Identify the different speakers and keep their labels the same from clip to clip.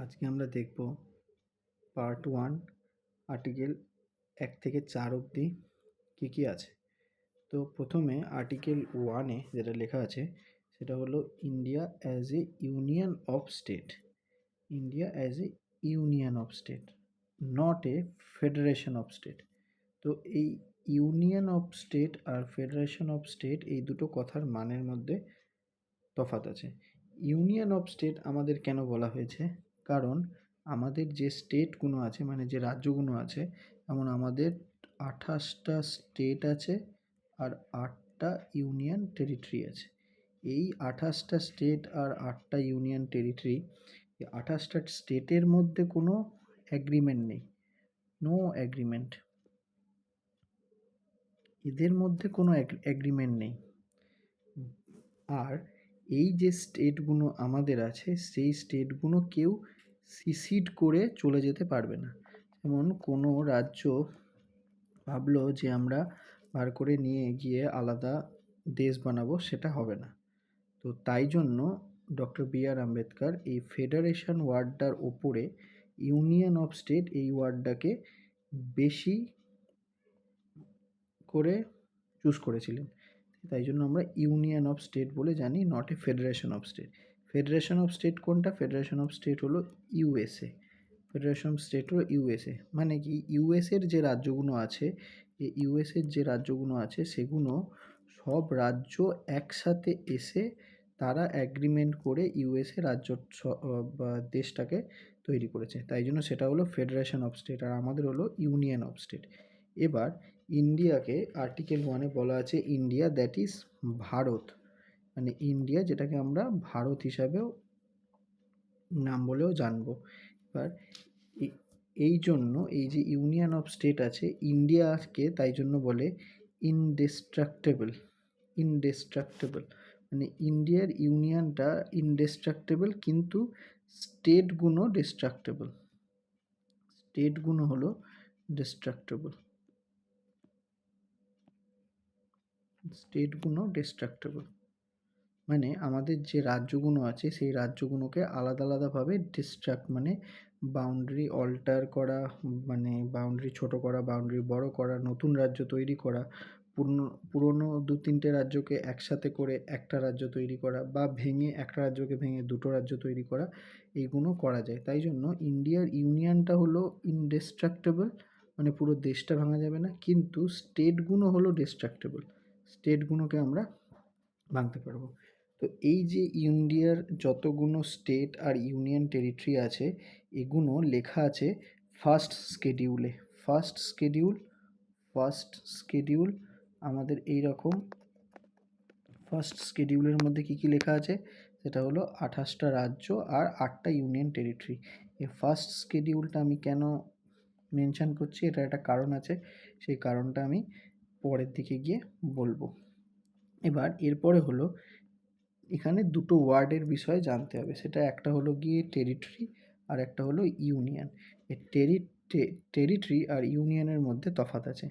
Speaker 1: আজকে আমরা দেখব পার্ট 1 আর্টিকেল 1 থেকে 4 অবধি কী আছে। তো প্রথমে আর্টিকেল 1 এ যেটা লেখা আছে সেটা হলো India as a union of state. India as a union of state, not a federation of state. তো এই ইউনিয়ন অফ স্টেট আর ফেডারেশন অফ স্টেট এই দুটো কথার মানের মধ্যে তফাৎ আছে। ইউনিয়ন অফ স্টেট আমাদের কেন বলা হয়েছে? কারণ আমাদের যে স্টেটগুলো আছে, মানে যে রাজ্যগুলো আছে, যেমন আমাদের 28টা স্টেট আছে আর 8টা ইউনিয়ন টেরিটরি আছে। এই 28টা স্টেট আর 8টা ইউনিয়ন টেরিটরি, এই 28টা স্টেটের মধ্যে কোনো অ্যাগ্রিমেন্ট নেই, নো অ্যাগ্রিমেন্ট। এদের মধ্যে কোনো অ্যাগ্রিমেন্ট নেই। আর এই যে স্টেটগুলো আমাদের আছে সেই স্টেটগুলো কেউ সিসিড করে চলে যেতে পারবে না। যেমন কোনো রাজ্য ভাবলো যে আমরা বার করে নিয়ে গিয়ে আলাদা দেশ বানাবো, সেটা হবে না। তো তাই জন্য ডক্টর বি.আর. আম্বেদকর এই ফেডারেশন ওয়ার্ডটার ওপরে ইউনিয়ন অফ স্টেট এই ওয়ার্ডটাকে বেশি করে চুজ করেছিলেন। তাই জন্য আমরা ইউনিয়ন অফ স্টেট বলে জানি, not a federation of state. Federation of state কোনটা? ফেডারেশন অফ স্টেট হলো ইউএসএ। ফেডারেশন অফ স্টেট হলো ইউএসএ। মানে কি, ইউএসএর যে রাজ্যগুলো আছে, এই ইউএসএর যে রাজ্যগুলো আছে সেগুলো সব রাজ্য একসাথে এসে তারা অ্যাগ্রিমেন্ট করে ইউএসএ রাজ্য বা দেশটাকে তৈরি করেছে। তাই জন্য সেটা হলো ফেডারেশন অফ স্টেট, আর আমাদের হলো ইউনিয়ন অফ স্টেট। এবার ইন্ডিয়াকে আর্টিকেল 1-এ বলা আছে ইন্ডিয়া, দ্যাট ইজ ভারত। মানে ইন্ডিয়া, যেটাকে আমরা ভারত হিসাবেও নাম বলেও জানবো। এবার এই জন্য এই যে ইউনিয়ন অফ স্টেট আছে, ইন্ডিয়াকে তাই জন্য বলে ইনডেস্ট্রাক্টেবল। ইনডেস্ট্রাক্টেবল মানে ইন্ডিয়ার ইউনিয়নটা ইনডেস্ট্রাক্টেবল, কিন্তু স্টেটগুলো ডিস্ট্রাক্টেবল। স্টেটগুলো হলো ডিস্ট্রাক্টেবল। স্টেটগুলো ডিস্ট্রাক্টেবল মানে আমাদের যে রাজ্যগুলো আছে সেই রাজ্যগুলোকে আলাদা আলাদাভাবে ডিস্ট্রাক্ট মানে বাউন্ডারি অল্টার করা, মানে বাউন্ডারি ছোট করা, বাউন্ডারি বড় করা, নতুন রাজ্য তৈরি করা, পুরনো 2-3টে রাজ্যকে একসাথে করে একটা রাজ্য তৈরি করা, বা ভেঙে একটা রাজ্যকে ভেঙে দুটো রাজ্য তৈরি করা, এইগুলো করা যায়। তাই জন্য ইন্ডিয়ার ইউনিয়নটা হলো ইনডেস্ট্রাক্টেবল, মানে পুরো দেশটা ভাঙা যাবে না, কিন্তু স্টেটগুলো হলো ডিস্ট্রাক্টেবল। স্টেটগুলোকে আমরা ভাঙতে পারবো। তো এই যে ইন্ডিয়ার যতগুলো স্টেট আর ইউনিয়ন টেরিটরি আছে, এগুলো লেখা আছে ফার্স্ট স্কেডিউলে। ফার্স্ট স্কেডিউল, ফার্স্ট স্কেডিউল আমাদের এই রকম। ফার্স্ট স্কেডিউলের মধ্যে কী কী লেখা আছে? সেটা হলো 28টা রাজ্য আর 8টা ইউনিয়ন টেরিটরি। এই ফার্স্ট স্কেডিউলটা আমি কেন মেনশন করছি, এটা একটা কারণ আছে, সেই কারণটা আমি পরের দিকে গিয়ে বলবো। এবার এরপরে হলো এখানে দুটো ওয়ার্ডের বিষয়ে জানতে হবে, সেটা একটা হলো গিয়ে টেরিটরি আর একটা হলো ইউনিয়ন। এই টেরিটরি আর ইউনিয়নের মধ্যে তফাৎ আছে।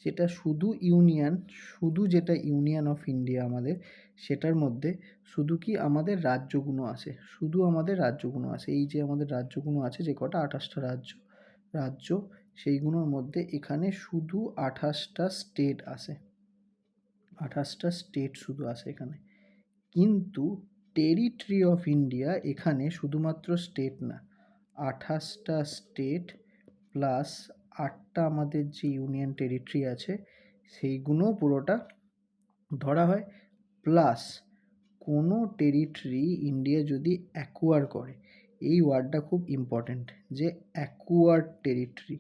Speaker 1: যেটা শুধু ইউনিয়ন, শুধু যেটা ইউনিয়ন অফ ইন্ডিয়া আমাদের, সেটার মধ্যে শুধু কি আমাদের রাজ্যগুলো আছে, শুধু আমাদের রাজ্যগুলো আছে। এই যে আমাদের রাজ্যগুলো আছে যে কটা 28টা রাজ্য সেইগুলোর মধ্যে এখানে শুধু 28টা স্টেট আছে। 28টা স্টেট শুধু আছে এখানে। কিন্তু টেরিটরি অফ ইন্ডিয়া এখানে শুধুমাত্র স্টেট না, 28টা স্টেট প্লাস 8টা আমাদের যে ইউনিয়ন টেরিটরি আছে সেইগুলো পুরোটা ধরা হয়। প্লাস কোনো টেরিটরি ইন্ডিয়া যদি অ্যাকোয়ার করে, এই ওয়ার্ডটা খুব ইম্পর্ট্যান্ট, যে অ্যাকোয়ার্ড টেরিটরি।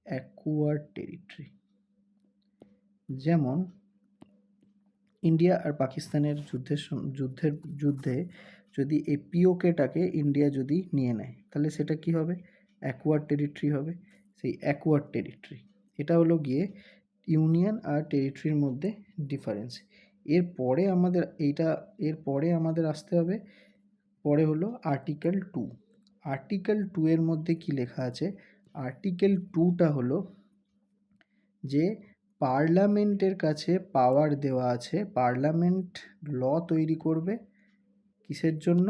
Speaker 1: অ্যাকোয়ার্ড টেরিটরি যেমন ইন্ডিয়া আর পাকিস্তানের যুদ্ধে যদি এই পিওকেটাকে ইন্ডিয়া যদি নিয়ে নেয়, তাহলে সেটা কি হবে? অ্যাকোয়ার্ড টেরিটরি হবে। সেই অ্যাকোয়ার্ড টেরিটরি, এটা হলো গিয়ে ইউনিয়ন আর টেরিটরির মধ্যে ডিফারেন্স। এরপরে আমাদের আসতে হবে, পরে হলো আর্টিকেল 2। আর্টিকেল 2 এর মধ্যে কি লেখা আছে? আর্টিকেল 2টা হলো যে পার্লামেন্টের কাছে পাওয়ার দেওয়া আছে, পার্লামেন্ট ল তৈরি করবে কিসের জন্য?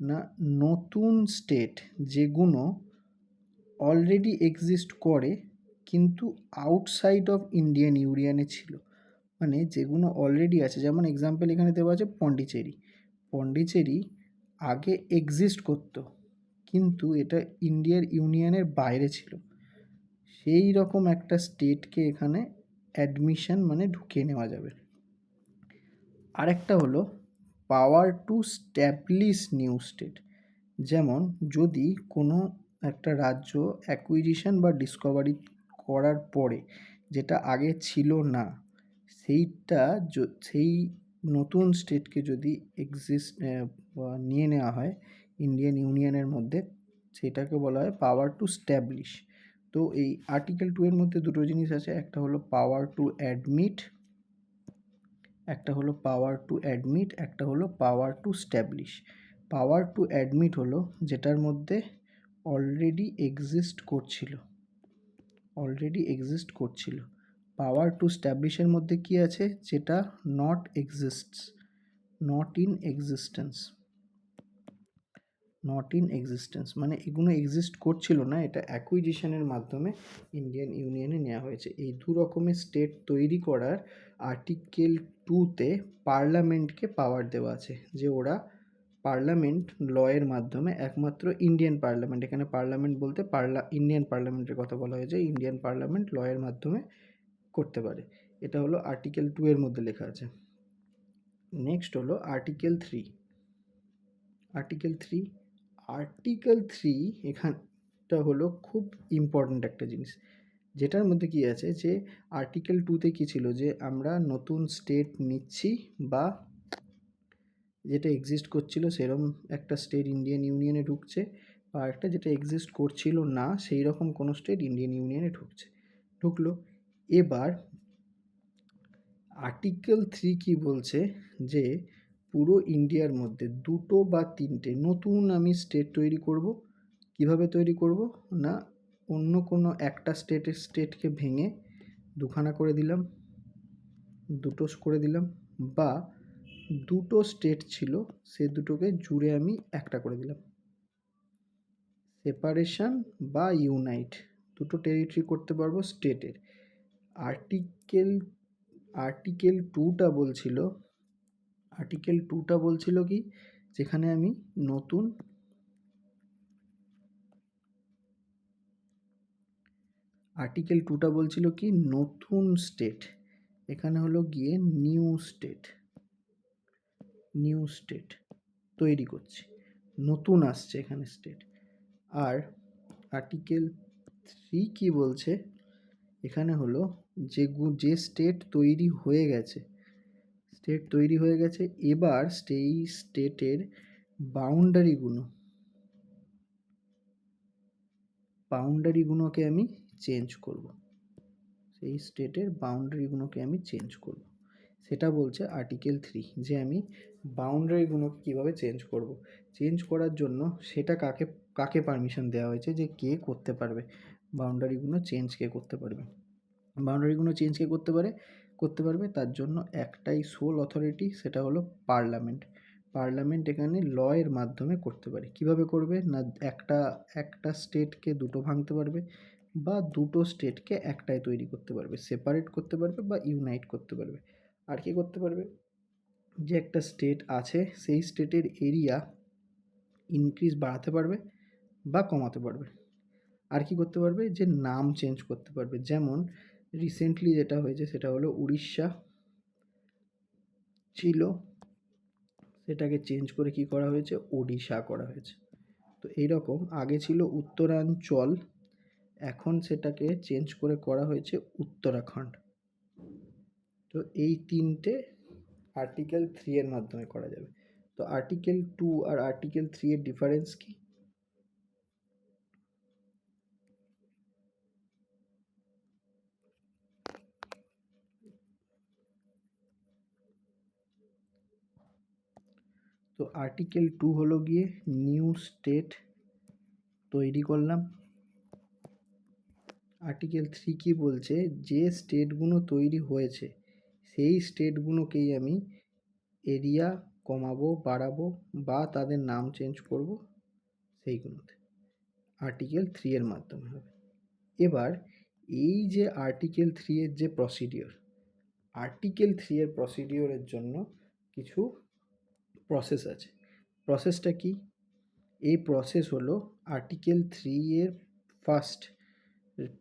Speaker 1: না নতুন স্টেট যেগুলো অলরেডি এক্সিস্ট করে কিন্তু আউটসাইড অফ ইন্ডিয়ান ইউনিয়নে ছিল, মানে যেগুলো অলরেডি আছে, যেমন এক্সাম্পল এখানে দেওয়া আছে পন্ডিচেরি। পন্ডিচেরি আগে এক্সিস্ট করতো কিন্তু এটা ইন্ডিয়ার ইউনিয়নের বাইরে ছিল, সেই রকম একটা স্টেটকে এখানে অ্যাডমিশন মানে ঢুকিয়ে নেওয়া যাবে। আরেকটা হলো পাওয়ার টু স্ট্যাবলিশ নিউ স্টেট, যেমন যদি কোনো একটা রাজ্য অ্যাকুইজিশন বা ডিসকভারি করার পরে যেটা আগে ছিল না, সেইটা সেই নতুন স্টেটকে যদি নিয়ে নেওয়া হয় ইন্ডিয়ান ইউনিয়নের মধ্যে, সেটাকে বলা হয় পাওয়ার টু স্ট্যাবলিশ। তো এই আর্টিকেল 2 এর মধ্যে দুটো জিনিস আছে, একটা হলো পাওয়ার টু অ্যাডমিট, একটা হলো পাওয়ার টু অ্যাডমিট, একটা হলো পাওয়ার two establish. Power to admit হলো যেটার মধ্যে অলরেডি এক্সিস্ট করছিল। পাওয়ার টু স্ট্যাবলিশের মধ্যে কি আছে, যেটা নট ইন এক্সিস্টেন্স, মানে এগুলো এক্সিস্ট করছিল না, এটা অ্যাকুইজিশনের মাধ্যমে ইন্ডিয়ান ইউনিয়নে নেওয়া হয়েছে। এই দু রকমের স্টেট তৈরি করার আর্টিকেল 2-তে পার্লামেন্টকে পাওয়ার দেওয়া আছে, যে ওরা পার্লামেন্ট লয়ের মাধ্যমে, একমাত্র ইন্ডিয়ান পার্লামেন্ট, এখানে পার্লামেন্ট বলতে ইন্ডিয়ান পার্লামেন্টের কথা বলা হয়েছে, ইন্ডিয়ান পার্লামেন্ট লয়ের মাধ্যমে করতে পারে। এটা হলো আর্টিকেল 2 এর মধ্যে লেখা আছে। নেক্সট হলো আর্টিকেল 3। আর্টিকেল 3 এখানটা হলো খুব ইম্পর্ট্যান্ট একটা জিনিস, যেটার মধ্যে কি আছে, যে আর্টিকেল 2-তে কি ছিল, যে আমরা নতুন স্টেট নিচ্ছি বা যেটা এক্সিস্ট করছিল সেরকম একটা স্টেট ইন্ডিয়ান ইউনিয়নে ঢুকছে, আর একটা যেটা এক্সিস্ট করছিল না সেই রকম কোনো স্টেট ইন্ডিয়ান ইউনিয়নে ঢুকলো। এবার আর্টিকেল 3 কি বলছে, যে পুরো ইন্ডিয়ার মধ্যে 2টো বা 3টে নতুন আমি স্টেট তৈরি করব। কিভাবে তৈরি করব না, অন্য কোনো একটা স্টেটকে ভেঙে দুখানা করে দিলাম, দুটো করে দিলাম, বা দুটো স্টেট ছিল সে দুটোকে জুড়ে আমি একটা করে দিলাম। সেপারেশন বা ইউনাইট, দুটো টেরিটরি করতে পারবো স্টেটের। আর্টিকেল আর্টিকেল 2টা বলছিল কি, যেখানে আমি নতুন আর্টিকেল 2টা বলছিল কি নতুন স্টেট, এখানে হলো গিয়ে নিউ স্টেট তৈরি করছি, নতুন আসছে এখানে স্টেট। আর আর্টিকেল 3 কি বলছে, এখানে হলো যে স্টেট তৈরি হয়ে গেছে, এবার সেই স্টেটের বাউন্ডারিগুলোকে আমি চেঞ্জ করব, সেটা বলছে আর্টিকেল 3, যে আমি বাউন্ডারিগুলোকে কীভাবে চেঞ্জ করার জন্য সেটা কাকে কাকে পারমিশন দেওয়া হয়েছে, যে কে করতে পারবে বাউন্ডারিগুলো চেঞ্জ, কে করতে পারবে তার জন্য একটাই সোল অথরিটি, সেটা হলো পার্লামেন্ট এখানে লয়ের মাধ্যমে করতে পারে। কিভাবে করবে না, একটা স্টেটকে দুটো ভাঙতে পারবে, বা দুটো স্টেটকে একটাই তৈরি করতে পারবে, সেপারেট করতে পারবে বা ইউনাইট করতে পারবে। আর কি করতে পারবে, যে একটা স্টেট আছে সেই স্টেটের এরিয়া বাড়াতে পারবে বা কমাতে পারবে। আর কি করতে পারবে, যে নাম চেঞ্জ করতে পারবে। যেমন রিসেন্টলি যেটা হয়েছে সেটা হলো উড়িষ্যা ছিল, সেটাকে চেঞ্জ করে কি করা হয়েছে, ওডিশা করা হয়েছে। তো এইরকম আগে ছিল উত্তরাঞ্চল, এখন সেটাকে চেঞ্জ করে করা হয়েছে উত্তরাখণ্ড। তো এই 3টে আর্টিকেল 3 এর মাধ্যমে করা যাবে। তো আর্টিকেল 2 আর আর্টিকেল 3 এর ডিফারেন্স কি? তো আর্টিকেল 2 হলো গিয়ে নিউ স্টেট তৈরি করলাম। আর্টিকেল 3 কি বলছে, যে স্টেটগুলো তৈরি হয়েছে সেই স্টেটগুলোকেই আমি এরিয়া কমাবো, বাড়াবো বা তাদের নাম চেঞ্জ করব সেইগুলোতে আর্টিকেল 3 এর মাধ্যমে হবে। এবার এই যে আর্টিকেল 3 এর যে প্রসিডিওর, আর্টিকেল 3 এর প্রসিডিওরের জন্য কিছু প্রসেস আছে। প্রসেসটা কি? এই প্রসেস হলো আর্টিকেল 3 এর ফার্স্ট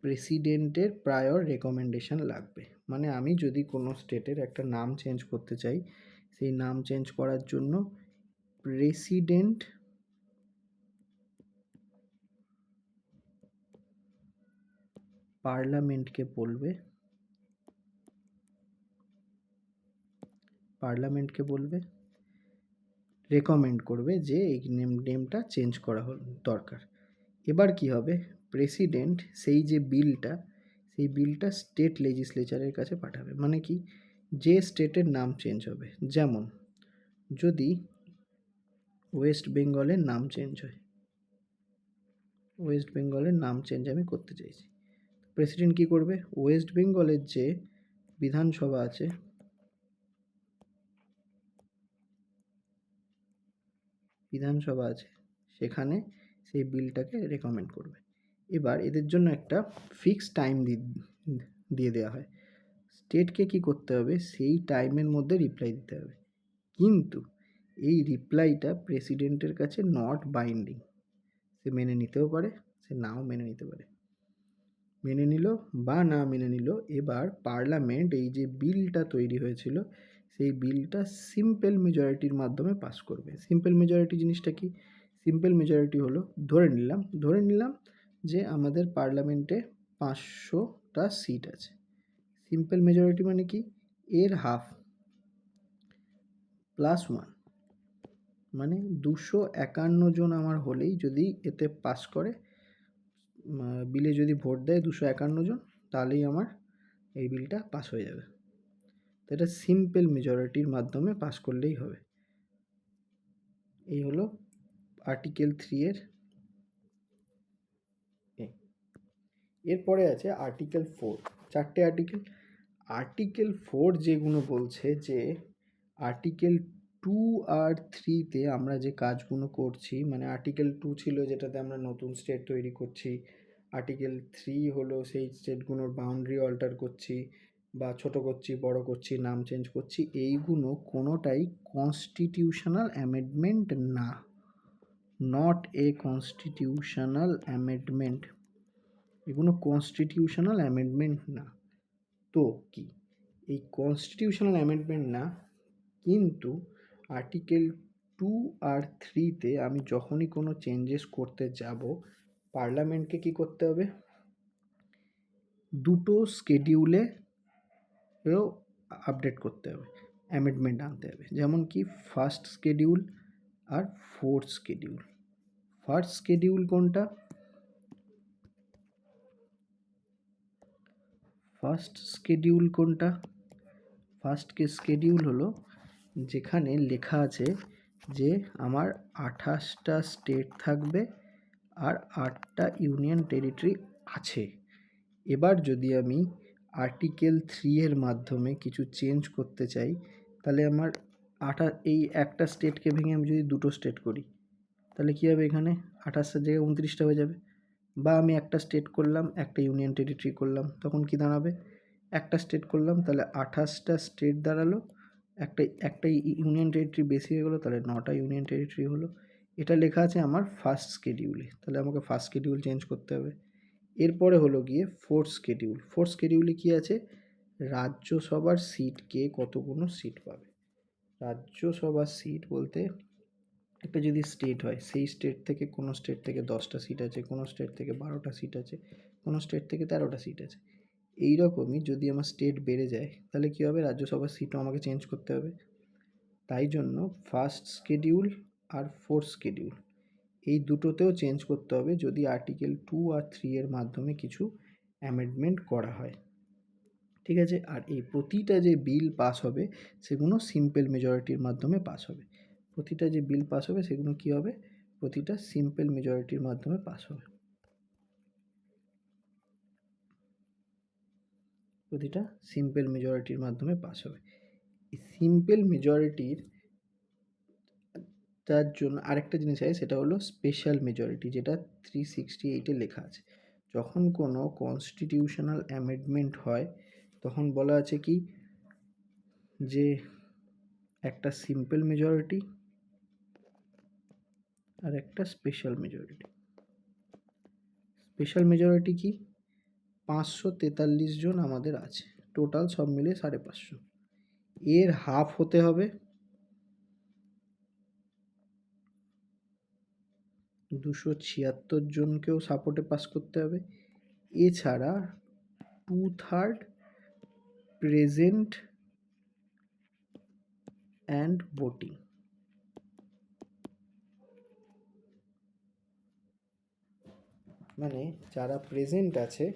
Speaker 1: প্রেসিডেন্টের প্রায়র রেকমেন্ডেশন লাগবে। মানে আমি যদি কোনো স্টেটের একটা নাম চেঞ্জ করতে চাই, সেই নাম চেঞ্জ করার জন্য প্রেসিডেন্ট পার্লামেন্টকে বলবে রেকমেন্ড করবে যে এই নেমটা চেঞ্জ করা দরকার। এবার কি হবে, প্রেসিডেন্ট সেই বিলটা স্টেট লেজিসলেচারের কাছে পাঠাবে। মানে কি, যে স্টেটের নাম চেঞ্জ হবে, যেমন যদি ওয়েস্ট বেঙ্গলের নাম চেঞ্জ হয়, ওয়েস্ট বেঙ্গলের নাম চেঞ্জ আমি করতে চাইছি, প্রেসিডেন্ট কি করবে, ওয়েস্ট বেঙ্গলের যে বিধানসভা আছে সেখানে সেই বিলটাকে রেকমেন্ড করবে। এবার এদের জন্য একটা ফিক্সড টাইম দিয়ে দেওয়া হয়। স্টেটকে কি করতে হবে, সেই টাইমের মধ্যে রিপ্লাই দিতে হবে। কিন্তু এই রিপ্লাইটা প্রেসিডেন্টের কাছে নট বাইন্ডিং। সে মেনে নিতেও পারে, সে নাও মেনে নিতে পারে। মেনে নিল বা না মেনে নিল, এবার পার্লামেন্ট এই যে বিলটা তৈরি হয়েছিল সেই বিলটা সিম্পল মেজরিটির মাধ্যমে পাস করবে। সিম্পল মেজরিটি জিনিসটা কি? সিম্পল মেজরিটি হলো, ধরে নিলাম যে আমাদের পার্লামেন্টে 500টা সিট আছে। সিম্পল মেজরিটি মানে কি, এর হাফ +1 মানে 251 জন আমার হলেই যদি এতে পাস করে, বিলে যদি ভোট দেয় 251 জন, তাহলেই আমার এই বিলটা পাস হয়ে যাবে। তো এটা সিম্পল মেজরিটির মাধ্যমে পাস করলেই হবে। এই হলো আর্টিকেল 3 এর। এরপরে আছে আর্টিকেল 4। চারটে আর্টিকেল 4 যেগুলো বলছে যে আর্টিকেল 2 আর 3-তে আমরা যে কাজগুলো করছি, মানে আর্টিকেল 2 ছিল যেটাতে আমরা নতুন স্টেট তৈরি করছি, আর্টিকেল 3 হলো সেই স্টেটগুলোর বাউন্ডারি অল্টার করছি বা ছোট করছি, বড় করছি, নাম চেঞ্জ করছি, এইগুলো কোনোটাই কনস্টিটিউশনাল অ্যামেন্ডমেন্ট না, নট এ কনস্টিটিউশনাল অ্যামেন্ডমেন্ট। এগুলো কনস্টিটিউশনাল অ্যামেন্ডমেন্ট না। তো কি এই কনস্টিটিউশনাল অ্যামেন্ডমেন্ট না, কিন্তু আর্টিকেল 2 আর 3-তে আমি যখনই কোনো চেঞ্জেস করতে যাব, পার্লামেন্টকে কি করতে হবে, দুটো স্কেডিউলেও আপডেট করতে হবে, অ্যামেন্ডমেন্ট আনতে হবে। যেমন কি ফার্স্ট স্কেডিউল আর ফোর্থ স্কেডিউল। ফার্স্ট স্কেডিউল কোনটা, ফার্স্ট স্কেডিউল হলো যেখানে লেখা আছে যে আমার 28টা স্টেট থাকবে আর 8টা ইউনিয়ন টেরিটরি আছে। এবার যদি আমি আর্টিকেল 3 এর মাধ্যমে কিছু চেঞ্জ করতে চাই, তাহলে আমার এই একটা স্টেটকে ভেঙে আমি যদি দুটো স্টেট করি, তাহলে কী হবে, এখানে 28টার জায়গায় 29টা হয়ে যাবে। বা আমি একটা স্টেট করলাম, একটা ইউনিয়ন টেরিটরি করলাম, তখন কি দাঁড়াবে, একটা স্টেট করলাম তাহলে 28টা স্টেট দাঁড়ালো, একটা ইউনিয়ন টেরিটরি বেশি হয়ে গেলো, তাহলে 9টা ইউনিয়ন টেরিটরি হলো। এটা লেখা আছে আমার ফার্স্ট স্কেডিউলে, তাহলে আমাকে ফার্স্ট স্কেডিউল চেঞ্জ করতে হবে। এরপরে হলো গিয়ে ফোর্থ স্কেডিউলে কী আছে, রাজ্যসভার সিট কে কতগুলো সিট পাবে। রাজ্যসভার সিট বলতে একটা যদি স্টেট হয়, সেই স্টেট থেকে কোনো স্টেট থেকে 10টা সিট আছে, কোনো স্টেট থেকে 12টা সিট আছে, কোনো স্টেট থেকে 13টা সিট আছে। এই রকমই যদি আমার স্টেট বেড়ে যায়, তাহলে কী হবে, রাজ্যসভার সিটও আমাকে চেঞ্জ করতে হবে। তাই জন্য ফার্স্ট স্কেডিউল আর ফোর্থ স্কেডিউল এই দুটোতেও চেঞ্জ করতে হবে যদি আর্টিকেল 2 আর 3 এর মাধ্যমে কিছু অ্যামেন্ডমেন্ট করা হয়। ঠিক আছে, আর এই প্রতিটা যে বিল পাস হবে সেগুলো সিম্পল মেজরিটির মাধ্যমে পাস হবে। প্রতিটা যে বিল পাস হবে সেগুলো কী হবে, প্রতিটা সিম্পল মেজরিটির মাধ্যমে পাস হবে। প্রতিটা সিম্পল মেজরিটির মাধ্যমে পাস হবে। এই সিম্পল মেজরিটির তার জন্য আরেকটা জিনিস আছে, সেটা হলো স্পেশাল মেজরিটি, যেটা 368-এ লেখা আছে। যখন কোনো কনস্টিটিউশনাল অ্যামেন্ডমেন্ট হয় তখন বলা আছে কি, যে একটা সিম্পল মেজরিটি আর একটা স্পেশাল মেজরিটি। স্পেশাল মেজরিটি কি, 543 জন আমাদের আছে, টোটাল সব মিলে 550, এর হাফ হতে হবে 276 জনকেও সাপোর্টে পাস করতে হবে। এছাড়া 2/3 প্রেজেন্ট অ্যান্ড ভোটিং, মানে যারা প্রেজেন্ট আছে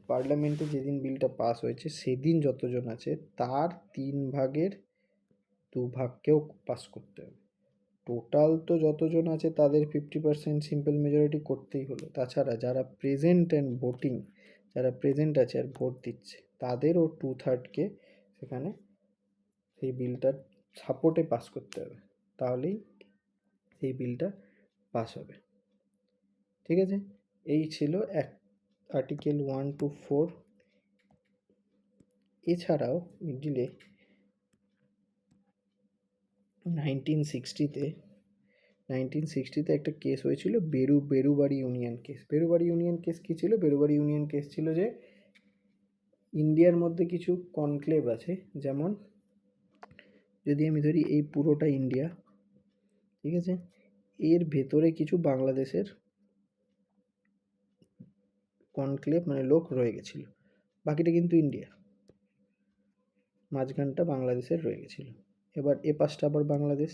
Speaker 1: পার্লামেন্টে, যেদিন বিলটা পাস হয়েছে সেদিন যতজন আছে তার 3/2 পাস করতে হবে। টোটাল তো যতজন আছে তাদের 50% সিম্পল মেজরিটি করতেই হলো। তাছাড়া যারা প্রেজেন্ট অ্যান্ড ভোটিং, যারা প্রেজেন্ট আছে আর ভোট দিচ্ছে তাদেরও 2/3 সেখানে সেই বিলটার সাপোর্টে পাস করতে হবে, তাহলেই সেই বিলটা পাস হবে। ঠিক আছে, এই ছিল আর্টিকেল 1 to 4। এছাড়াও মিডিলে 1960-তে একটা কেস হয়েছিল, Berubari Union case. Berubari Union case কী ছিল? বেরুবাড়ি ইউনিয়ন কেস ছিল যে ইন্ডিয়ার মধ্যে কিছু কনক্লেভ আছে, যেমন যদি আমি ধরি এই পুরোটা ইন্ডিয়া, ঠিক আছে, এর ভেতরে কিছু বাংলাদেশের কনক্লেভ মানে লোক রয়ে গেছিল, বাকিটা কিন্তু ইন্ডিয়া, মাঝখানটা বাংলাদেশের রয়ে গেছিল। এবার এ পাশটা আবার বাংলাদেশ,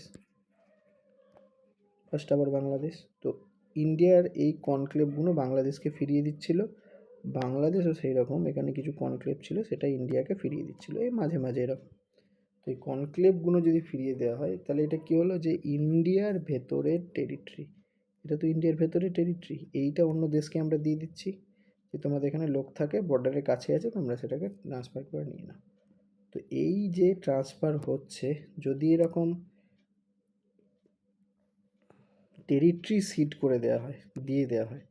Speaker 1: তো ইন্ডিয়ার এই কনক্লেভগুলো বাংলাদেশকে ফিরিয়ে দিচ্ছিল, বাংলাদেশও সেই রকম এখানে কিছু কনক্লেভ ছিল সেটা ইন্ডিয়াকে ফিরিয়ে দিচ্ছিল, এই মাঝে মাঝে এরকম। তো এই কনক্লেভগুলো যদি ফিরিয়ে দেওয়া হয় তাহলে এটা কী হলো, যে ইন্ডিয়ার ভেতরের টেরিটরি, এটা তো ইন্ডিয়ার ভেতরে টেরিটরি, এইটা অন্য দেশকে আমরা দিয়ে দিচ্ছি যে তোমাদের এখানে লোক থাকে, বর্ডারের কাছে আছে, তোমরা সেটাকে ট্রান্সফার করে নিয়ে নাও। তো এই যে ট্রান্সফার হচ্ছে, যদি এরকম টেরিটরি সিড করে দেওয়া হয়, দিয়ে দেওয়া হয়,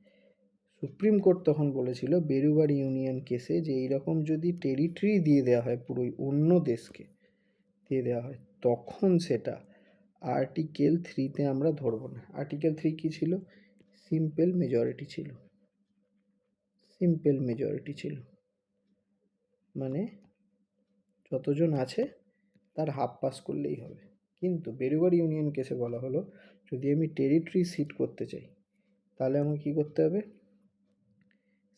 Speaker 1: সুপ্রিম কোর্ট তখন বলেছিল বেরুবাড়ি ইউনিয়ন কেসে যে এইরকম যদি টেরিটরি দিয়ে দেওয়া হয় পুরোই অন্য দেশকে দিয়ে দেওয়া হয়, তখন সেটা আর্টিকেল 3-তে আমরা ধরবো না। আর্টিকেল 3 কী ছিল? সিম্পল মেজরিটি ছিল। সিম্পল মেজরিটি ছিল মানে যতজন আছে তার হাফ পাস করলেই হবে। কিন্তু বেরুবাড়ি ইউনিয়ন কেসে বলা হলো যদি আমি টেরিটরি সিট করতে চাই তাহলে আমাকে কী করতে হবে?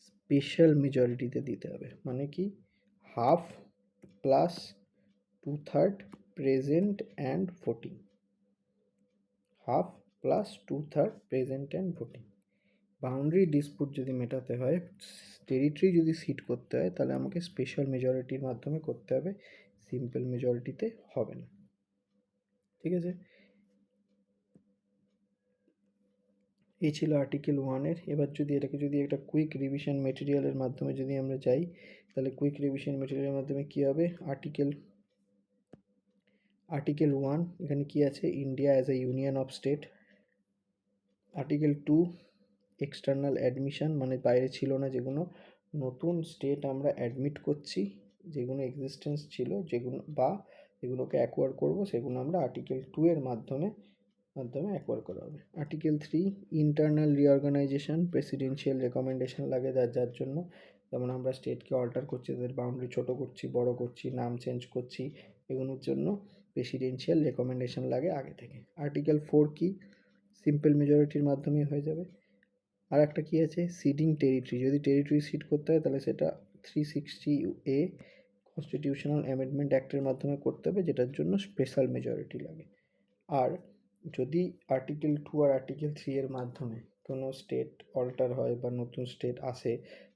Speaker 1: স্পেশাল মেজরিটিতে দিতে হবে, মানে কি, half plus 2/3 present and voting, half plus 2/3 present and voting. Boundary dispute যদি মেটাতে হয়, টেরিটরি যদি সিট করতে হয়, তাহলে আমাকে স্পেশাল মেজরিটির মাধ্যমে করতে হবে, সিম্পল মেজরিটিতে হবে না। ঠিক আছে, এই ছিল আর্টিকেল 1-এর। এবার যদি এটাকে যদি একটা কুইক রিভিশন মেটেরিয়ালের মাধ্যমে যদি আমরা যাই, তাহলে কুইক রিভিশন মেটেরিয়ালের মাধ্যমে কী হবে? আর্টিকেল 1 এখানে কি আছে? India as a union of state. Article 2 external admission, মানে বাইরে ছিল না যেগুলো, নতুন স্টেট আমরা অ্যাডমিট করছি, যেগুলো এক্সিস্টেন্স ছিল, যেগুলো বা যেগুলোকে অ্যাকোয়ার করব, সেগুলো আমরা আর্টিকেল 2 এর মাধ্যমে অ্যাকোয়ার করা হবে। Article 3 internal reorganisation, presidential recommendation লাগে যার জন্য, যেমন আমরা স্টেটকে অল্টার করছি, তাদের বাউন্ডারি ছোটো করছি, বড় করছি, নাম চেঞ্জ করছি, এগুলোর জন্য প্রেসিডেন্সিয়াল রেকমেন্ডেশন লাগে আগে থেকে। আর্টিকেল 4 কি? সিম্পল মেজরিটির মাধ্যমেই হয়ে যাবে। আর একটা কী আছে? সিডিং টেরিটরি, যদি টেরিটরি সিড করতে হয় তাহলে সেটা 360A কনস্টিটিউশনাল অ্যামেন্ডমেন্ট অ্যাক্টের মাধ্যমে করতে হবে, যেটার জন্য স্পেশাল মেজরিটি লাগে। আর যদি আর্টিকেল 2 আর আর্টিকেল 3 এর মাধ্যমে কোনো স্টেট অল্টার হয় বা নতুন স্টেট আসে,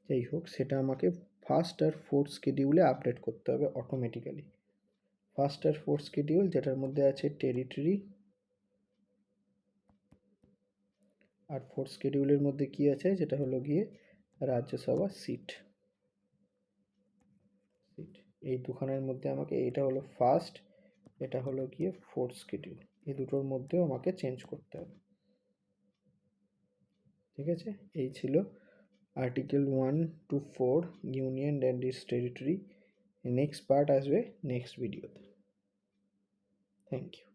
Speaker 1: যাই হোক, সেটা আমাকে ফার্স্ট আর ফোর্থ শিডিউলে আপডেট করতে হবে অটোমেটিক্যালি। ফার্স্ট আর ফোর্থ শিডিউল, যেটার মধ্যে আছে টেরিটরি, আর ফোর্থ শিডিউলের মধ্যে কি আছে, যেটা হলো গিয়ে রাজ্যসভা সিট। এই দুখানের মধ্যে আমাকে, এইটা হলো ফার্স্ট, এটা হলো গিয়ে ফোর্থ শিডিউল। এই দুটোর মধ্যেও আমাকে চেঞ্জ করতে হবে। ঠিক আছে, এই ছিল article 1 to 4 union and its territory. Next part আসবে নেক্সট ভিডিওতে। Thank you.